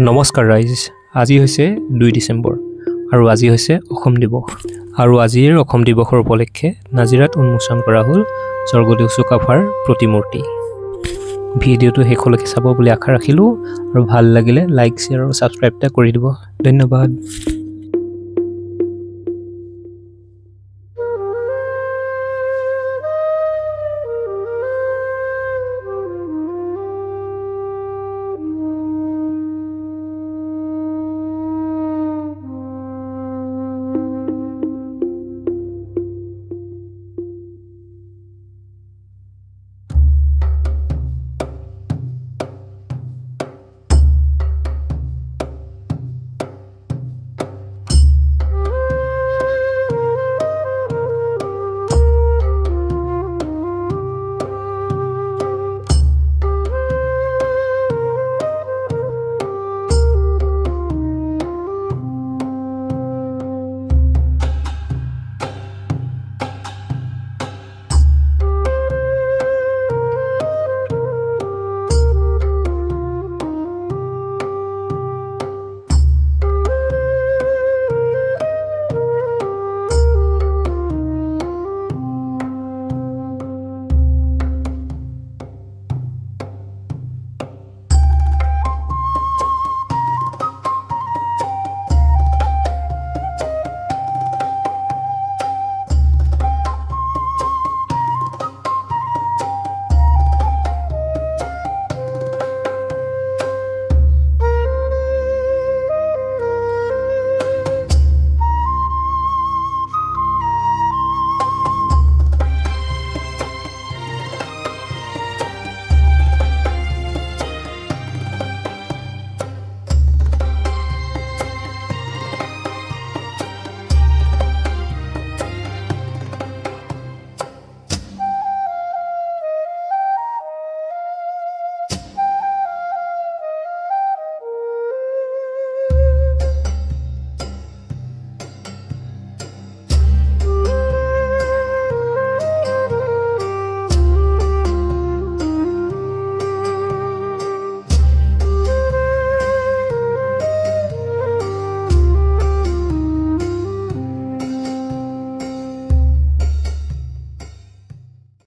নমস্কাৰ ৰাইজ, আজি হৈছে 2 ডিচেম্বৰ আৰু আজি হৈছে অসম দিৱস আৰু আজিৰ অসম দিৱসৰ উপলক্ষে নাজিৰাত উন্মোচন কৰা হ'ল স্বৰ্গদেউ চুকাফাৰ প্ৰতিমূৰ্তি। ভিডিঅ'টো শেষলৈকে চাব বুলি আশা ৰাখিলোঁ আৰু ভাল লাগিলে লাইক, শ্বেয়াৰ আৰু ছাবস্ক্ৰাইব কৰি দিব। ধন্যবাদ।